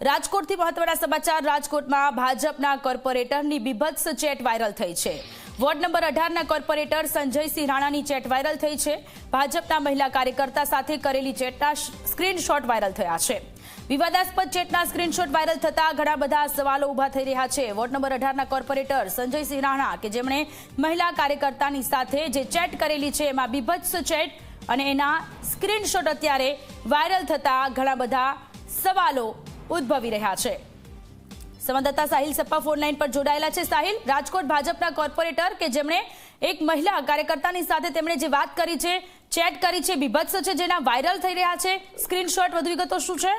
રાજકોટથી મહત્વના સમાચાર। રાજકોટમાં ભાજપના કોર્પોરેટરની બીભત્સ ચેટ વાયરલ થઈ છે। વોર્ડ નંબર 18ના કોર્પોરેટર સંજયસિંહ રાણાની ચેટ વાયરલ થઈ છે। ભાજપના મહિલા કાર્યકર્તા સાથે કરેલી ચેટના સ્ક્રીનશોટ વાયરલ થયા છે। વિવાદાસ્પદ ચેટના સ્ક્રીનશોટ વાયરલ થતા ઘણા બધા સવાલો ઊભા થઈ રહ્યા છે। વોર્ડ નંબર 18ના કોર્પોરેટર સંજયસિંહ રાણા કે જેમણે મહિલા કાર્યકર્તાની સાથે જે ચેટ કરેલી છે એમાં બીભત્સ ચેટ અને એના સ્ક્રીનશોટ અત્યારે વાયરલ થતા ઘણા બધા સવાલો ઉદ્ભવી રહ્યા છે। સંવાદદાતા સાહિલ સપ્પા ફોન લાઈન પર જોડાયેલા છે। સાહિલ, રાજકોટ ભાજપના કોર્પોરેટર કે જેમણે એક મહિલા કાર્યકર્તાની સાથે તેમણે જે વાત કરી છે, ચેટ કરી છે, બીભત્સ છે, જેના વાયરલ થઈ રહ્યા છે સ્ક્રીનશોટ, વધુ વિગતો શું છે?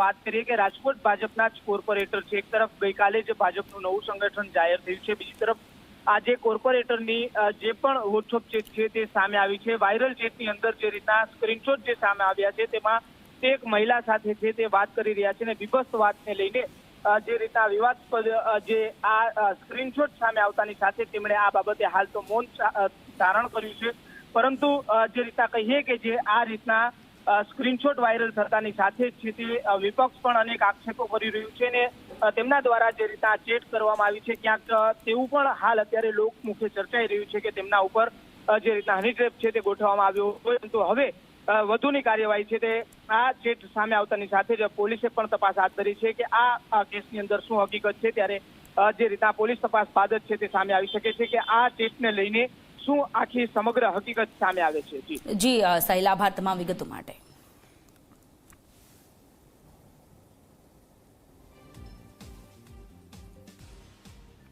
વાત કરીએ કે રાજકોટ ભાજપના જ કોર્પોરેટર છે। એક તરફ ગઈકાલે જ ભાજપનું નવું સંગઠન જાહેર થયું છે, બીજી તરફ આજે કોર્પોરેટરની જે પણ વોટ્સઅપ ચેટ છે તે સામે આવી છે। વાયરલ ચેટની અંદર જે રીતના સ્ક્રીનશોટ જે સામે આવ્યા છે તેમાં તે એક મહિલા સાથે છે તે વાત કરી રહ્યા છે અને બીભત્સ વાતને લઈને જે રીતના વિવાદાસ્પદ જે આ સ્ક્રીનશોટ સામે આવતાની સાથે તેમણે આ બાબતે હાલ તો મૌન ધારણ કર્યું છે। પરંતુ જે રીતના કહીએ કે જે આ રીતના સ્ક્રીનશોટ વાયરલ થતાની સાથે જ છે તે વિપક્ષ પણ અનેક આક્ષેપો કરી રહ્યું છે ને તેમના દ્વારા જે રીતના ચેટ કરવામાં આવી છે ક્યાંક તેવું પણ હાલ અત્યારે લોકમુખે ચર્ચાઈ રહ્યું છે કે તેમના ઉપર જે રીતના હની ટ્રેપ છે તે ગોઠવવામાં આવ્યો હોય, પરંતુ હવે વધુની કાર્યવાહી છે તે આ ચેટ સામે આવતાની સાથે જ પોલીસે પણ તપાસ હાથ ધરી છે કે આ કેસની અંદર શું હકીકત છે। ત્યારે જે રીતના પોલીસ તપાસ બાદ જ છે તે સામે આવી શકે છે કે આ ચેટને લઈને શું આખી સમગ્ર હકીકત સામે આવે છે। જી સાહિલ, આભાર તમામ વિગતો માટે।